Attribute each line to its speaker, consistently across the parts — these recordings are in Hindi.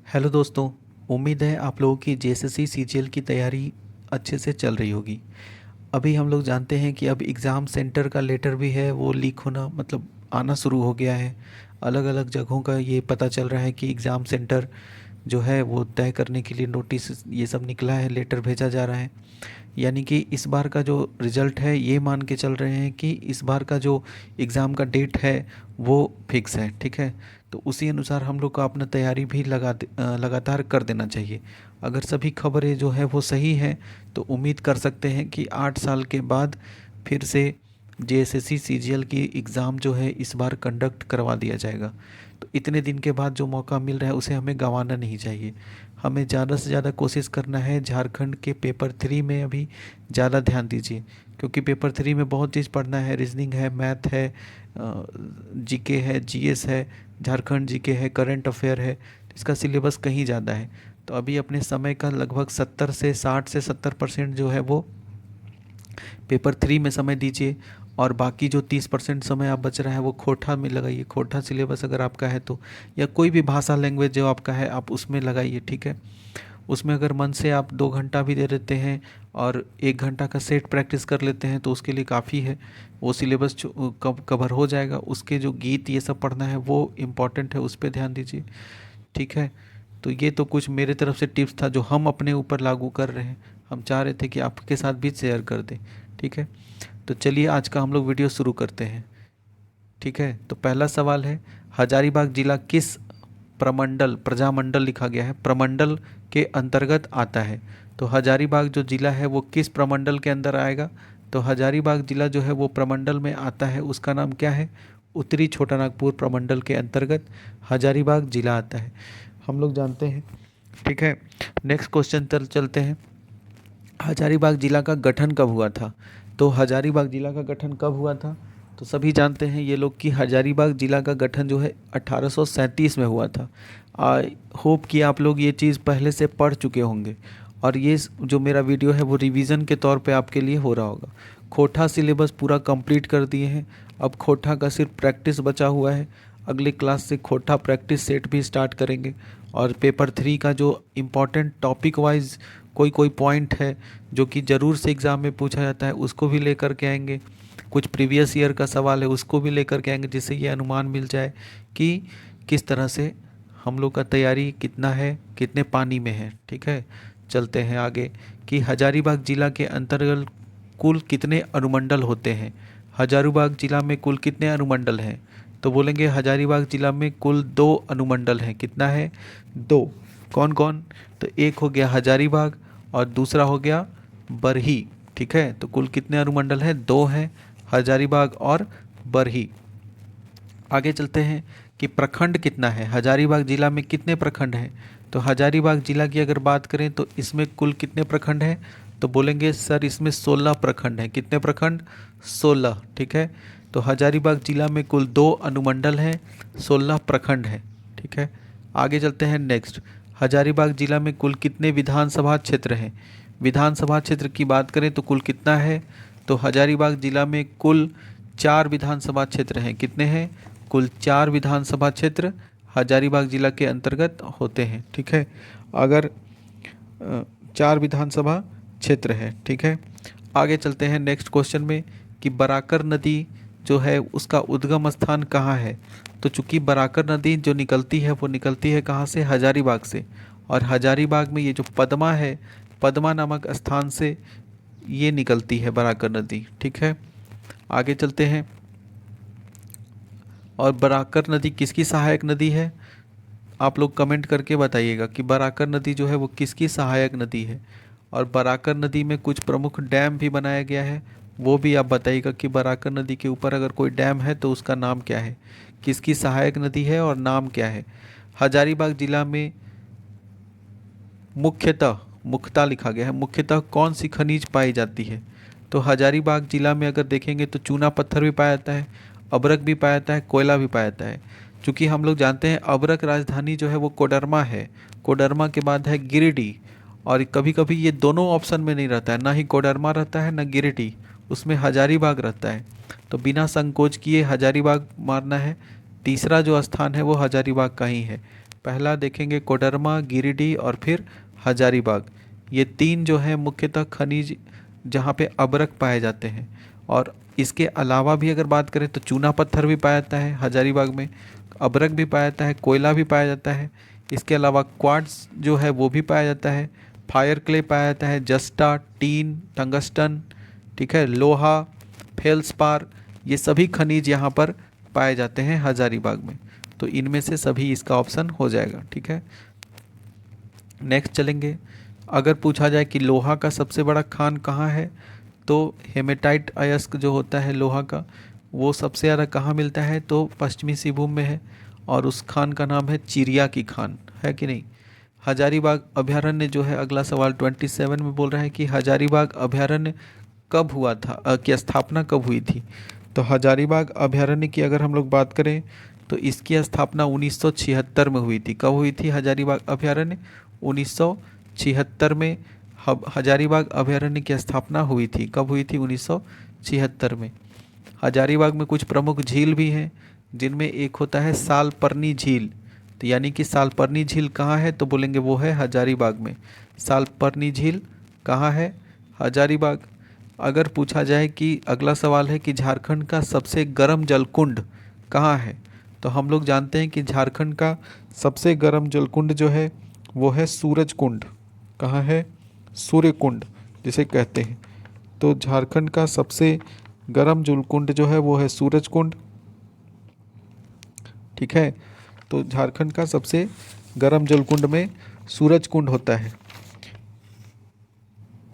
Speaker 1: हेलो दोस्तों। उम्मीद है आप लोगों की जेएसएससी सीजीएल की तैयारी अच्छे से चल रही होगी। अभी हम लोग जानते हैं कि अब एग्ज़ाम सेंटर का लेटर भी है वो लीक होना मतलब आना शुरू हो गया है। अलग अलग जगहों का ये पता चल रहा है कि एग्ज़ाम सेंटर जो है वो तय करने के लिए नोटिस ये सब निकला है, लेटर भेजा जा रहा है। यानी कि इस बार का जो रिज़ल्ट है ये मान के चल रहे हैं कि इस बार का जो एग्ज़ाम का डेट है वो फिक्स है, ठीक है। तो उसी अनुसार हम लोग को अपना तैयारी भी लगातार कर देना चाहिए। अगर सभी खबरें जो है वो सही हैं तो उम्मीद कर सकते हैं कि 8 साल के बाद फिर से जेएसएससी सीजीएल की एग्ज़ाम जो है इस बार कंडक्ट करवा दिया जाएगा। तो इतने दिन के बाद जो मौका मिल रहा है उसे हमें गंवाना नहीं चाहिए। हमें ज़्यादा से ज़्यादा कोशिश करना है। झारखंड के पेपर 3 में अभी ज़्यादा ध्यान दीजिए, क्योंकि पेपर 3 में बहुत चीज़ पढ़ना है। रीजनिंग है, मैथ है, जीके है, जीएस है, झारखंड जीके है, करंट अफेयर है। तो इसका सिलेबस कहीं ज़्यादा है। तो अभी अपने समय का लगभग 60 से 70% जो है वो पेपर 3 में समय दीजिए, और बाकी जो 30% समय आप बच रहा है वो खोटा में लगाइए। खोटा सिलेबस अगर आपका है तो, या कोई भी भाषा लैंग्वेज जो आपका है आप उसमें लगाइए, ठीक है। उसमें अगर मन से आप 2 घंटा भी दे देते हैं और 1 घंटा का सेट प्रैक्टिस कर लेते हैं तो उसके लिए काफ़ी है। वो सिलेबस कवर हो जाएगा। उसके जो गीत ये सब पढ़ना है वो इम्पॉर्टेंट है, उस पर ध्यान दीजिए, ठीक है। तो ये तो कुछ मेरे तरफ से टिप्स था जो हम अपने ऊपर लागू कर रहे हैं। हम चाह रहे थे कि आपके साथ भी शेयर कर दें, ठीक है। तो चलिए आज का हम लोग वीडियो शुरू करते हैं, ठीक है। तो पहला सवाल है, हजारीबाग जिला किस प्रजामंडल लिखा गया है, प्रमंडल के अंतर्गत आता है। तो हजारीबाग जो जिला है वो किस प्रमंडल के अंदर आएगा। तो हजारीबाग जिला जो है वो प्रमंडल में आता है, उसका नाम क्या है, उत्तरी छोटा नागपुर प्रमंडल के अंतर्गत हजारीबाग जिला आता है। हम लोग जानते हैं, ठीक है। नेक्स्ट क्वेश्चन चलते हैं। हजारीबाग जिला का गठन कब हुआ था। तो हजारीबाग जिला का गठन कब हुआ था, तो सभी जानते हैं ये लोग कि हजारीबाग जिला का गठन जो है 1837 में हुआ था। आई होप कि आप लोग ये चीज़ पहले से पढ़ चुके होंगे, और ये जो मेरा वीडियो है वो रिवीजन के तौर पे आपके लिए हो रहा होगा। खोटा सिलेबस पूरा कंप्लीट कर दिए हैं, अब खोटा का सिर्फ प्रैक्टिस बचा हुआ है। अगले क्लास से खोटा प्रैक्टिस सेट भी स्टार्ट करेंगे, और पेपर 3 का जो इम्पोर्टेंट टॉपिक वाइज कोई कोई पॉइंट है जो कि ज़रूर से एग्ज़ाम में पूछा जाता है उसको भी लेकर के आएंगे। कुछ प्रीवियस ईयर का सवाल है उसको भी लेकर के आएंगे, जिससे ये अनुमान मिल जाए कि किस तरह से हम लोग का तैयारी कितना है, कितने पानी में है, ठीक है। चलते हैं आगे कि हजारीबाग जिला के अंतर्गत कुल कितने अनुमंडल होते हैं। हजारीबाग जिला में कुल कितने अनुमंडल हैं। तो बोलेंगे हजारीबाग जिला में कुल 2 अनुमंडल हैं। कितना है, 2। कौन कौन, तो एक हो गया हजारीबाग और दूसरा हो गया बरही, ठीक है। तो कुल कितने अनुमंडल हैं, 2 हैं, हजारीबाग और बरही। आगे चलते हैं कि प्रखंड कितना है, हजारीबाग जिला में कितने प्रखंड हैं। तो हजारीबाग जिला की अगर बात करें तो इसमें कुल कितने प्रखंड हैं, तो बोलेंगे सर इसमें 16 प्रखंड हैं। कितने प्रखंड, 16, ठीक है। तो हजारीबाग जिला में कुल 2 अनुमंडल हैं, 16 प्रखंड हैं, ठीक है। आगे चलते हैं नेक्स्ट, हजारीबाग जिला में कुल कितने विधानसभा क्षेत्र हैं। विधानसभा क्षेत्र की बात करें तो कुल कितना है, तो हजारीबाग जिला में कुल 4 विधानसभा क्षेत्र हैं। कितने हैं, कुल 4 विधानसभा क्षेत्र हजारीबाग जिला के अंतर्गत होते हैं, ठीक है। अगर 4 विधानसभा क्षेत्र है, ठीक है। आगे चलते हैं नेक्स्ट क्वेश्चन में कि बराकर नदी जो है उसका उद्गम स्थान कहाँ है। तो चूंकि बराकर नदी जो निकलती है वो निकलती है कहाँ से, हजारीबाग से। और हजारीबाग में ये जो पद्मा है, पद्मा नामक स्थान से ये निकलती है बराकर नदी, ठीक है। आगे चलते हैं, और बराकर नदी किसकी सहायक नदी है, आप लोग कमेंट करके बताइएगा कि बराकर नदी जो है वो किसकी सहायक नदी है। और बराकर नदी में कुछ प्रमुख डैम भी बनाया गया है, वो भी आप बताइएगा कि बराकर नदी के ऊपर अगर कोई डैम है तो उसका नाम क्या है, किसकी सहायक नदी है और नाम क्या है। हजारीबाग जिला में मुख्यतः लिखा गया है, मुख्यतः कौन सी खनिज पाई जाती है। तो हजारीबाग जिला में अगर देखेंगे तो चूना पत्थर भी पाया जाता है, अबरक भी पाया जाता है, कोयला भी पाया जाता है। क्योंकि हम लोग जानते हैं अबरक राजधानी जो है वो कोडरमा है, कोडरमा के बाद है गिरिडीह। और कभी कभी ये दोनों ऑप्शन में नहीं रहता है, ना ही कोडरमा रहता है ना गिरिडीह, उसमें हजारीबाग रहता है। तो बिना संकोच किए हजारीबाग मारना है। तीसरा जो स्थान है वो हजारीबाग का ही है। पहला देखेंगे कोडरमा, गिरिडीह और फिर हजारीबाग। ये 3 जो है मुख्यतः खनिज जहाँ पे अभ्रक पाए जाते हैं। और इसके अलावा भी अगर बात करें तो चूना पत्थर भी पाया जाता है हजारीबाग में, अभ्रक भी पाया जाता है, कोयला भी पाया जाता है। इसके अलावा क्वार्ट्ज जो है वो भी पाया जाता है, फायर क्ले पाया जाता है, जस्टा, टीन, टंगस्टन, ठीक है, लोहा, फेल्सपार, ये सभी खनिज यहाँ पर पाए जाते हैं हजारीबाग में। तो इनमें से सभी इसका ऑप्शन हो जाएगा, ठीक है। नेक्स्ट चलेंगे। अगर पूछा जाए कि लोहा का सबसे बड़ा खान कहाँ है, तो हेमेटाइट अयस्क जो होता है लोहा का, वो सबसे ज़्यादा कहाँ मिलता है, तो पश्चिमी सिंहभूम में है। और उस खान का नाम है चिरिया की खान, है कि नहीं। हजारीबाग अभयारण्य जो है, अगला सवाल 27 में बोल रहा है कि हजारीबाग अभयारण्य कब हुआ था, की स्थापना कब हुई थी। तो हजारीबाग अभयारण्य की अगर हम लोग बात करें तो इसकी स्थापना 1976 में हुई थी। कब हुई थी हजारीबाग अभयारण्य, 1976 में हजारीबाग अभयारण्य की स्थापना हुई थी। कब हुई थी, 1976 में। हजारीबाग में कुछ प्रमुख झील भी हैं, जिनमें एक होता है सालपर्नी झील। तो यानी कि सालपर्नी झील कहाँ है, तो बोलेंगे वो है हजारीबाग में। सालपर्नी झील कहाँ है, हजारीबाग। अगर पूछा जाए कि अगला सवाल है कि झारखंड का सबसे गर्म जलकुंड कहाँ है, तो हम लोग जानते हैं कि झारखंड का सबसे गर्म जलकुंड जो है वो है सूरज कुंड। कहाँ है, सूर्य कुंड जिसे कहते हैं। तो झारखंड का सबसे गर्म जलकुंड जो है वो है सूरज कुंड, ठीक है। तो झारखंड का सबसे गर्म जलकुंड में सूरज कुंड होता है,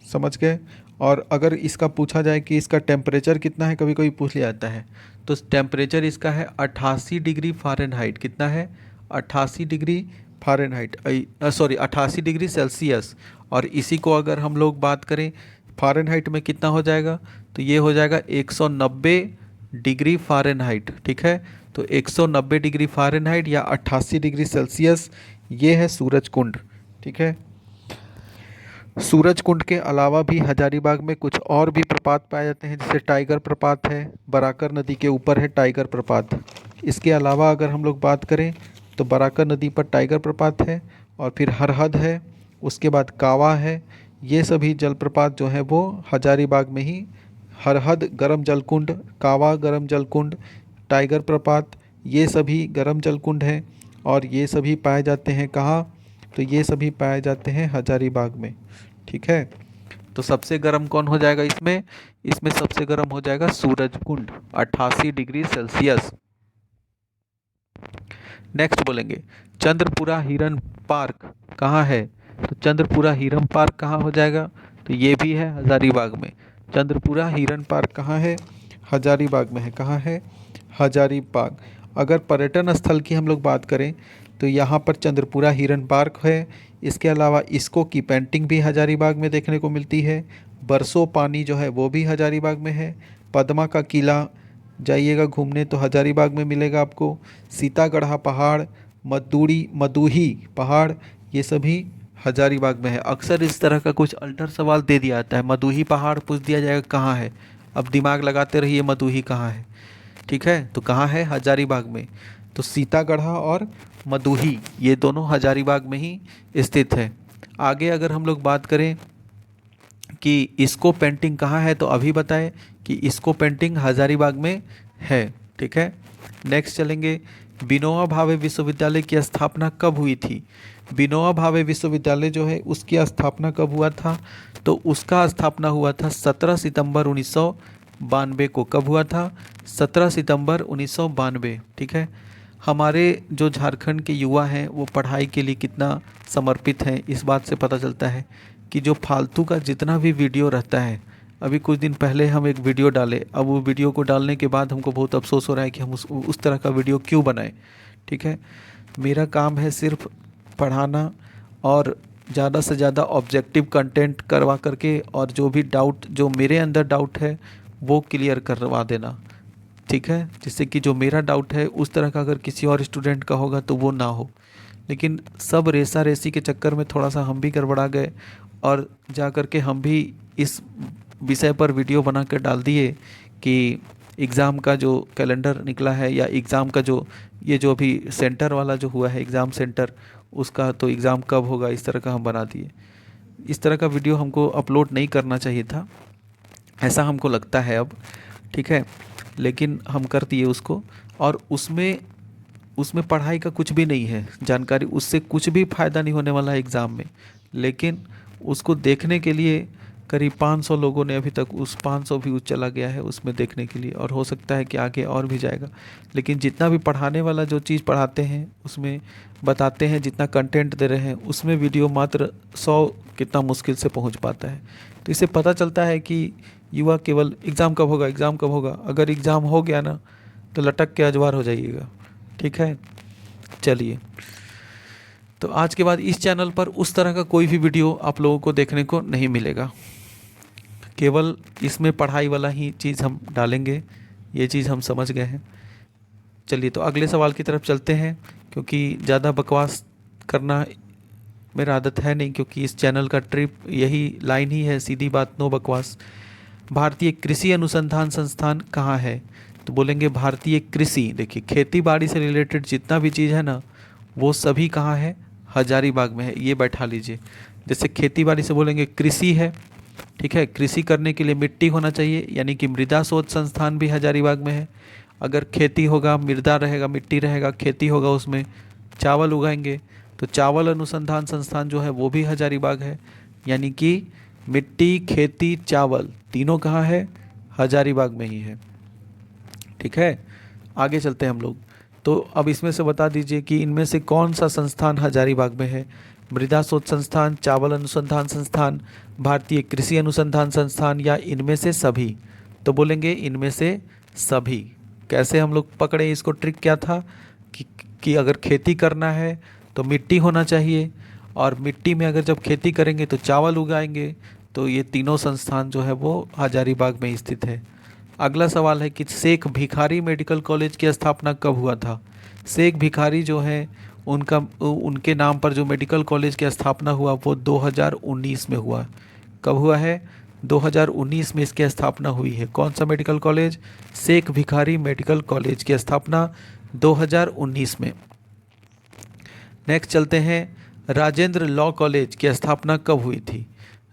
Speaker 1: समझ गए। और अगर इसका पूछा जाए कि इसका टेम्परेचर कितना है, कभी कभी पूछ लिया जाता है, तो टेम्परेचर इसका है 88 डिग्री फ़ारेनहाइट। कितना है, 88 degree Fahrenheit, sorry 88 degree Celsius. और इसी को अगर हम लोग बात करें फ़ारेनहाइट में कितना हो जाएगा, तो ये हो जाएगा 190 डिग्री फ़ारेनहाइट, ठीक है। तो 190 डिग्री फ़ारेनहाइट या 88 डिग्री सेल्सियस, ये है सूरज कुंड, ठीक है। सूरज कुंड के अलावा भी हजारीबाग में कुछ और भी प्रपात पाए जाते हैं, जैसे टाइगर प्रपात है, बराकर नदी के ऊपर है टाइगर प्रपात। इसके अलावा अगर हम लोग बात करें तो बराकर नदी पर टाइगर प्रपात है, और फिर हरहद है, उसके बाद कावा है। ये सभी जलप्रपात जो हैं वो हजारीबाग में ही, हरहद गर्म जलकुंड, कावा गर्म जलकुंड, टाइगर प्रपात, ये सभी गर्म जलकुंड हैं। और ये सभी पाए जाते हैं कहाँ, तो ये सभी पाए जाते हैं हजारीबाग में, ठीक है। तो सबसे गर्म कौन हो जाएगा इसमें, इसमें सबसे गर्म हो जाएगा Suraj Kund, 88 degree Celsius. Next बोलेंगे चंद्रपुरा हिरन पार्क कहाँ है, तो चंद्रपुरा हिरन पार्क कहाँ हो जाएगा, तो ये भी है हजारीबाग में। चंद्रपुरा हिरन पार्क कहाँ है, हजारीबाग में है। कहाँ है, हजारीबाग। अगर पर्यटन स्थल की हम लोग बात करें तो यहाँ पर चंद्रपुरा हिरन पार्क है। इसके अलावा इसको की पेंटिंग भी हजारीबाग में देखने को मिलती है। बरसों पानी जो है वो भी हजारीबाग में है। पद्मा का किला जाइएगा घूमने तो हजारीबाग में मिलेगा आपको। सीतागढ़ा पहाड़, मदूही पहाड़, ये सभी हजारीबाग में है। अक्सर इस तरह का कुछ अल्टर सवाल दे दिया जाता है, मदूही पहाड़ पूछ दिया जाएगा कहाँ है, अब दिमाग लगाते रहिए मदूही कहाँ है, ठीक है। तो कहाँ है, हजारीबाग में। तो सीतागढ़ा और मदूही ये दोनों हजारीबाग में ही स्थित है। आगे अगर हम लोग बात करें कि इसको पेंटिंग कहाँ है, तो अभी बताए कि इसको पेंटिंग हजारीबाग में है, ठीक है। नेक्स्ट चलेंगे, विनोबा भावे विश्वविद्यालय की स्थापना कब हुई थी। विनोबा भावे विश्वविद्यालय जो है उसकी स्थापना कब हुआ था, तो उसका स्थापना हुआ था 17 सितंबर 1992 को। कब हुआ था, 17 सितंबर 1992, ठीक है। हमारे जो झारखंड के युवा हैं वो पढ़ाई के लिए कितना समर्पित हैं, इस बात से पता चलता है कि जो फालतू का जितना भी वीडियो रहता है, अभी कुछ दिन पहले हम एक वीडियो डाले, अब वो वीडियो को डालने के बाद हमको बहुत अफसोस हो रहा है कि हम उस तरह का वीडियो क्यों बनाएं, ठीक है। मेरा काम है सिर्फ पढ़ाना और ज़्यादा से ज़्यादा ऑब्जेक्टिव कंटेंट करवा करके, और जो भी डाउट, जो मेरे अंदर डाउट है वो क्लियर करवा देना, ठीक है। जिससे कि जो मेरा डाउट है उस तरह का अगर किसी और स्टूडेंट का होगा तो वो ना हो। लेकिन सब रेसा रेसी के चक्कर में थोड़ा सा हम भी गड़बड़ा गए, और जा कर के हम भी इस विषय पर वीडियो बना कर डाल दिए कि एग्ज़ाम का जो कैलेंडर निकला है या एग्ज़ाम का जो ये जो अभी सेंटर वाला जो हुआ है एग्ज़ाम सेंटर, उसका तो एग्ज़ाम कब होगा इस तरह का हम बना दिए। इस तरह का वीडियो हमको अपलोड नहीं करना चाहिए था, ऐसा हमको लगता है अब, ठीक है, लेकिन हम कर दिए उसको। और उसमें उसमें पढ़ाई का कुछ भी नहीं है जानकारी, उससे कुछ भी फ़ायदा नहीं होने वाला है एग्ज़ाम में, लेकिन उसको देखने के लिए करीब 500 लोगों ने अभी तक, उस 500 भी चला गया है उसमें देखने के लिए, और हो सकता है कि आगे और भी जाएगा। लेकिन जितना भी पढ़ाने वाला जो चीज़ पढ़ाते हैं उसमें बताते हैं, जितना कंटेंट दे रहे हैं उसमें वीडियो मात्र 100 कितना मुश्किल से पहुंच पाता है। तो इससे पता चलता है कि युवा केवल एग्ज़ाम कब होगा, एग्ज़ाम कब होगा, अगर एग्ज़ाम हो गया ना तो लटक के अजवार हो जाइएगा, ठीक है। चलिए, तो आज के बाद इस चैनल पर उस तरह का कोई भी वीडियो आप लोगों को देखने को नहीं मिलेगा, केवल इसमें पढ़ाई वाला ही चीज़ हम डालेंगे, ये चीज़ हम समझ गए हैं। चलिए, तो अगले सवाल की तरफ चलते हैं, क्योंकि ज़्यादा बकवास करना मेरा आदत है नहीं, क्योंकि इस चैनल का ट्रिप यही लाइन ही है, सीधी बात, नो बकवास। भारतीय कृषि अनुसंधान संस्थान कहाँ है? तो बोलेंगे भारतीय कृषि, देखिए खेती बाड़ी से रिलेटेड जितना भी चीज़ है ना वो सभी कहाँ है? हजारीबाग में है, ये बैठा लीजिए। जैसे खेती बाड़ी से बोलेंगे कृषि है, ठीक है, कृषि करने के लिए मिट्टी होना चाहिए, यानी कि मृदा शोध संस्थान भी हजारीबाग में है। अगर खेती होगा, मृदा रहेगा, मिट्टी रहेगा, खेती होगा, उसमें चावल उगाएंगे तो चावल अनुसंधान संस्थान जो है वो भी हजारीबाग है। यानी कि मिट्टी, खेती, चावल तीनों कहाँ है? हजारीबाग में ही है, ठीक है। आगे चलते हैं हम लोग। तो अब इसमें से बता दीजिए कि इनमें से कौन सा संस्थान हजारीबाग में है? मृदा शोध संस्थान, चावल अनुसंधान संस्थान, भारतीय कृषि अनुसंधान संस्थान, या इनमें से सभी? तो बोलेंगे इनमें से सभी। कैसे हम लोग पकड़े इसको? ट्रिक क्या था कि अगर खेती करना है तो मिट्टी होना चाहिए, और मिट्टी में अगर जब खेती करेंगे तो चावल उगाएंगे, तो ये तीनों संस्थान जो है वो हजारीबाग में स्थित है। अगला सवाल है कि शेख भिखारी मेडिकल कॉलेज की स्थापना कब हुआ था? शेख भिखारी जो है उनका, उनके नाम पर जो मेडिकल कॉलेज की स्थापना हुआ वो 2019 में हुआ। कब हुआ है? 2019 में इसकी स्थापना हुई है। कौन सा medical college? Sheikh Bhikhari medical college की स्थापना 2019 में। नेक्स्ट चलते हैं, राजेंद्र लॉ कॉलेज की स्थापना कब हुई थी?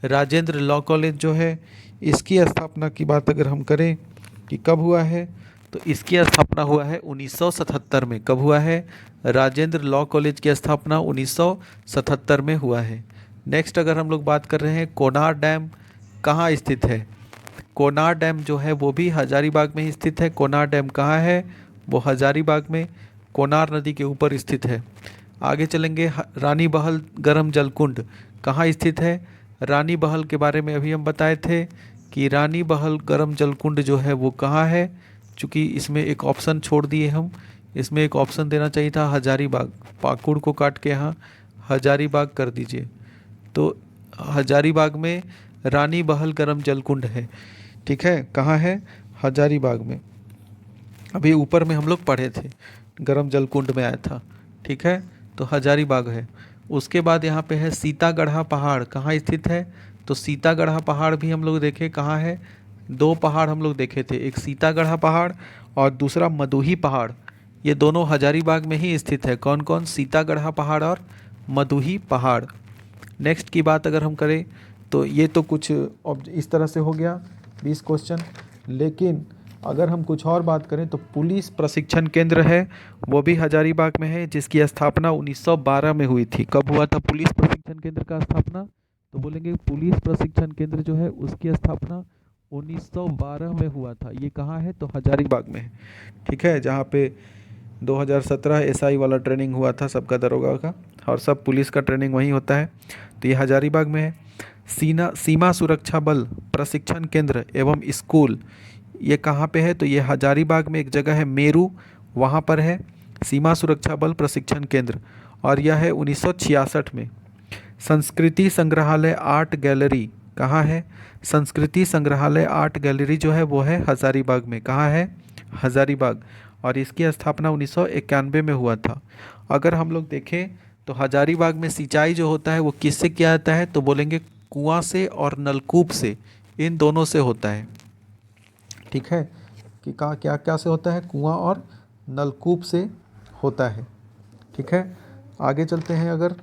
Speaker 1: राजेंद्र लॉ कॉलेज जो है इसकी स्थापना की बात अगर हम करें कि कब हुआ है, तो इसकी स्थापना हुआ है 1977 में। कब हुआ है? राजेंद्र लॉ कॉलेज की स्थापना 1977 में हुआ है। नेक्स्ट अगर हम लोग बात कर रहे हैं, कोनार डैम कहाँ स्थित है? कोनार डैम जो है वो भी हजारीबाग में ही स्थित है। कोनार डैम कहाँ है? वो हजारीबाग में कोनार नदी के ऊपर स्थित है। आगे चलेंगे, रानी बहल गर्म जल कुंड कहाँ स्थित है? रानी बहल के बारे में अभी हम बताए थे कि रानी बहल गर्म जल कुंड जो है वो कहाँ है। चूँकि इसमें एक ऑप्शन छोड़ दिए हम, इसमें एक ऑप्शन देना चाहिए था हजारीबाग, पाकुड़ को काट के यहाँ हजारीबाग कर दीजिए। तो हजारीबाग में रानी बहल गर्म जल कुंड है, ठीक है। कहाँ है? हजारीबाग में। अभी ऊपर में हम लोग पढ़े थे, गर्म जल कुंड में आया था, ठीक है। तो हजारीबाग है। उसके बाद यहाँ पे है सीतागढ़ा पहाड़ कहाँ स्थित है? तो सीतागढ़ा पहाड़ भी हम लोग देखे कहाँ है। दो पहाड़ हम लोग देखे थे, एक सीतागढ़ा पहाड़ और दूसरा मदुही पहाड़। ये दोनों हजारीबाग में ही स्थित है। कौन कौन? सीतागढ़ा पहाड़ और मदुही पहाड़। नेक्स्ट की बात अगर हम करें तो ये तो कुछ इस तरह से हो गया 20 क्वेश्चन। लेकिन अगर हम कुछ और बात करें तो पुलिस प्रशिक्षण केंद्र है, वो भी हजारीबाग में है, जिसकी स्थापना 1912 में हुई थी। कब हुआ था पुलिस प्रशिक्षण केंद्र का स्थापना? तो बोलेंगे पुलिस प्रशिक्षण केंद्र जो है उसकी स्थापना 1912 में हुआ था। ये कहाँ है? तो हजारीबाग में है, ठीक है। जहाँ पे 2017 एसआई वाला ट्रेनिंग हुआ था सबका दरोगा का, और सब पुलिस का ट्रेनिंग वहीं होता है, तो ये हजारीबाग में है। सीमा सुरक्षा बल प्रशिक्षण केंद्र एवं स्कूल ये कहाँ पे है? तो ये हजारीबाग में एक जगह है मेरू, वहाँ पर है सीमा सुरक्षा बल प्रशिक्षण केंद्र, और यह है 1966 में। संस्कृति संग्रहालय आर्ट गैलरी कहाँ है? संस्कृति संग्रहालय आर्ट गैलरी जो है वो है हजारीबाग में। कहाँ है? हजारीबाग, और इसकी स्थापना 1991 में हुआ था। अगर हम लोग देखें तो हजारीबाग में सिंचाई जो होता है वो किससे किया जाता है? तो बोलेंगे कुआं से और नलकूप से, इन दोनों से होता है, ठीक है। कि कहाँ क्या क्या से होता है, कुआं और नलकूप से होता है। ठीक है, आगे चलते हैं। अगर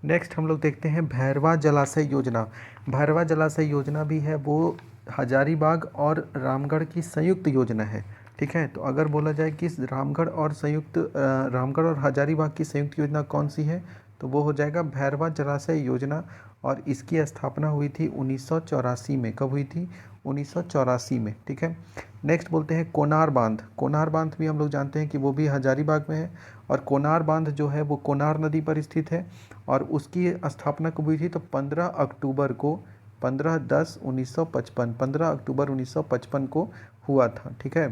Speaker 1: नेक्स्ट हम लोग देखते हैं भैरवा जलाशय योजना। भैरवा जलाशय योजना भी है, वो हजारीबाग और रामगढ़ की संयुक्त योजना है। ठीक है, तो अगर बोला जाए कि रामगढ़ और हजारीबाग की संयुक्त योजना कौन सी है, तो वो हो जाएगा भैरवा जलाशय योजना। और इसकी स्थापना हुई थी 1984 में। कब हुई थी? 1984 में। ठीक है, नेक्स्ट बोलते हैं कोनार बांध। कोनार बांध भी हम लोग जानते हैं कि वो भी हजारीबाग में है। और कोनार बांध जो है वो कोनार नदी पर स्थित है और उसकी स्थापना कब हुई थी? तो 15 अक्टूबर को 15 अक्टूबर 1955 को हुआ था। ठीक है,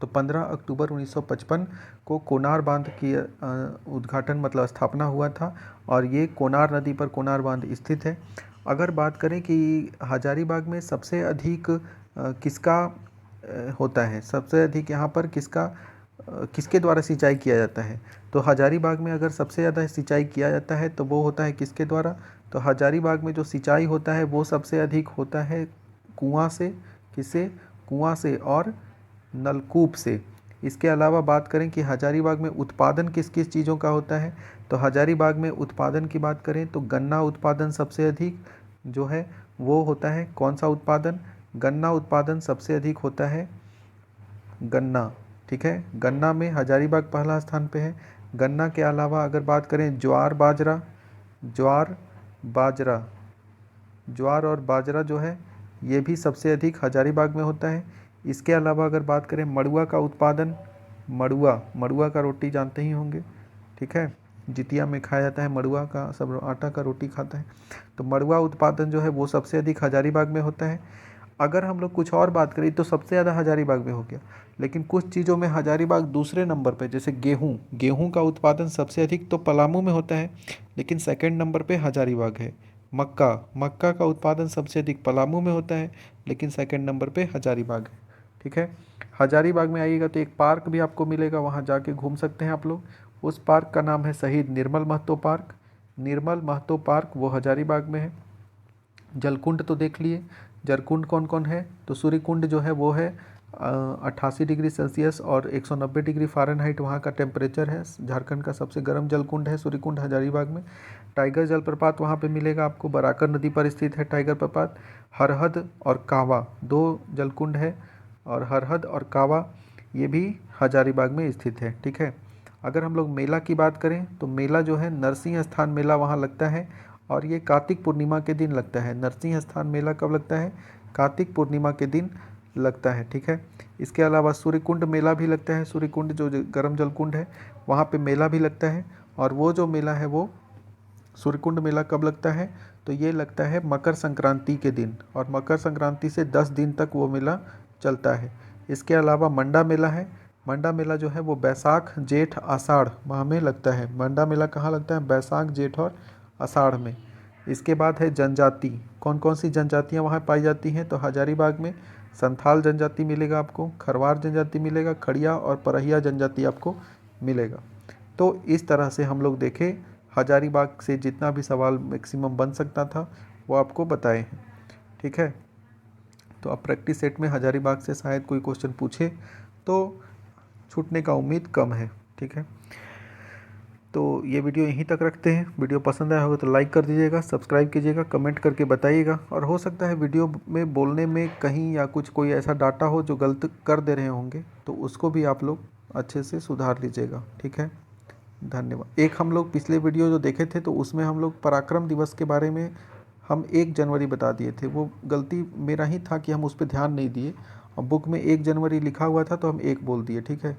Speaker 1: तो 15 अक्टूबर 1955 को कोनार बांध की उद्घाटन मतलब स्थापना हुआ था और ये कोनार नदी पर कोनार बांध स्थित है। अगर बात करें कि हजारीबाग में सबसे अधिक किसका होता है, सबसे अधिक यहाँ पर किसके द्वारा सिंचाई किया जाता है, तो हजारीबाग में अगर सबसे ज़्यादा सिंचाई किया जाता है तो वो होता है किसके द्वारा? तो हजारीबाग में जो सिंचाई होता है वो सबसे अधिक होता है कुआं से। किससे? कुआं से और नलकूप से। इसके अलावा बात करें कि हजारीबाग में उत्पादन किस किस चीज़ों का होता है, तो हजारीबाग में उत्पादन की बात करें तो गन्ना उत्पादन सबसे अधिक जो है वो होता है। कौन सा उत्पादन? गन्ना उत्पादन सबसे अधिक होता है, गन्ना। ठीक है, गन्ना में हजारीबाग पहला स्थान पे है। गन्ना के अलावा अगर बात करें ज्वार बाजरा, ज्वार बाजरा, ज्वार और बाजरा जो है ये भी सबसे अधिक हजारीबाग में होता है। इसके अलावा अगर बात करें मड़ुआ का उत्पादन, मड़ुआ का रोटी जानते ही होंगे। ठीक है, जितिया में खाया जाता है मड़ुआ का, सब आटा का रोटी खाता है। तो मड़ुआ उत्पादन जो है वो सबसे अधिक हजारीबाग में होता है। अगर हम लोग कुछ और बात करें तो सबसे ज़्यादा हजारीबाग में हो गया, लेकिन कुछ चीज़ों में हजारीबाग दूसरे नंबर पे, जैसे गेहूँ का उत्पादन सबसे अधिक तो पलामू में होता है, लेकिन सेकंड नंबर पे हजारीबाग है। मक्का का उत्पादन सबसे अधिक पलामू में होता है, लेकिन सेकंड नंबर पे हजारीबाग है। ठीक है, हजारीबाग में आइएगा तो एक पार्क भी आपको मिलेगा, वहाँ जाके घूम सकते हैं आप लोग। उस पार्क का नाम है शहीद निर्मल महतो पार्क। निर्मल महतो पार्क वो हजारीबाग में है। जलकुंड तो देख लिए। जलकुंड कौन कौन है? तो सूर्यकुंड जो है वो है 88 डिग्री सेल्सियस और 190 डिग्री फ़ारेनहाइट वहाँ का टेम्परेचर है। झारखंड का सबसे गर्म जलकुंड है सूर्यकुंड हजारीबाग में। टाइगर जलप्रपात वहाँ पे मिलेगा आपको, बराकर नदी पर स्थित है टाइगर प्रपात। हरहद और कावा दो जलकुंड है, और हरहद और कावा ये भी हजारीबाग में स्थित है। ठीक है, अगर हम लोग मेला की बात करें तो मेला जो है नरसिंह स्थान मेला वहाँ लगता है, और ये कार्तिक पूर्णिमा के दिन लगता है। नरसिंह स्थान मेला कब लगता है? कार्तिक पूर्णिमा के दिन लगता है। ठीक है, इसके अलावा सूर्यकुंड मेला भी लगता है। सूर्यकुंड जो गर्म जलकुंड है वहाँ पे मेला भी लगता है, और वो जो मेला है वो सूर्यकुंड मेला कब लगता है? तो ये लगता है मकर संक्रांति के दिन, और मकर संक्रांति से 10 दिन तक वो मेला चलता है। इसके अलावा मंडा मेला है। मंडा मेला जो है वो बैसाख जेठ आषाढ़ माह में लगता है। मंडा मेला कहाँ लगता है? बैसाख जेठ और आषाढ़ में। इसके बाद है जनजाति। कौन कौन सी जनजातियाँ वहाँ पाई जाती हैं? तो हजारीबाग में संथाल जनजाति मिलेगा आपको, खरवार जनजाति मिलेगा, खड़िया और परहिया जनजाति आपको मिलेगा। तो इस तरह से हम लोग देखें, हजारीबाग से जितना भी सवाल मैक्सिमम बन सकता था वो आपको बताए हैं। ठीक है, तो अब प्रैक्टिस सेट में हजारीबाग से शायद कोई क्वेश्चन पूछे तो छूटने का उम्मीद कम है। ठीक है, तो ये वीडियो यहीं तक रखते हैं। वीडियो पसंद आया होगा तो लाइक कर दीजिएगा, सब्सक्राइब कीजिएगा, कमेंट करके बताइएगा, और हो सकता है वीडियो में बोलने में कहीं या कुछ कोई ऐसा डाटा हो जो गलत कर दे रहे होंगे तो उसको भी आप लोग अच्छे से सुधार लीजिएगा। ठीक है, धन्यवाद। एक हम लोग पिछले वीडियो जो देखे थे तो उसमें हम लोग पराक्रम दिवस के बारे में हम 1 जनवरी बता दिए थे। वो गलती मेरा ही था कि हम उस पर ध्यान नहीं दिए, और बुक में 1 जनवरी लिखा हुआ था तो हम 1 बोल दिए। ठीक है,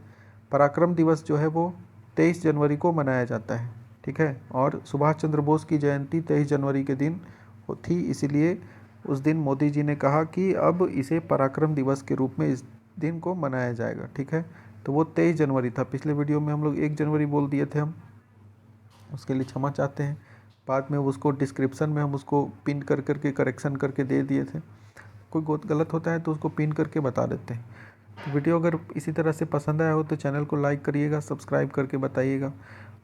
Speaker 1: पराक्रम दिवस जो है वो 23 जनवरी को मनाया जाता है। ठीक है, और सुभाष चंद्र बोस की जयंती 23 जनवरी के दिन थी, इसीलिए उस दिन मोदी जी ने कहा कि अब इसे पराक्रम दिवस के रूप में इस दिन को मनाया जाएगा। ठीक है, तो वो 23 जनवरी था। पिछले वीडियो में हम लोग 1 जनवरी बोल दिए थे, हम उसके लिए क्षमा चाहते हैं। बाद में उसको डिस्क्रिप्शन में हम उसको पिन कर करके करेक्शन करके दे दिए थे। कोई गलत होता है तो उसको पिन करके बता देते हैं। तो वीडियो अगर इसी तरह से पसंद आया हो तो चैनल को लाइक करिएगा, सब्सक्राइब करके बताइएगा,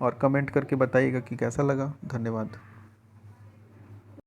Speaker 1: और कमेंट करके बताइएगा कि कैसा लगा। धन्यवाद।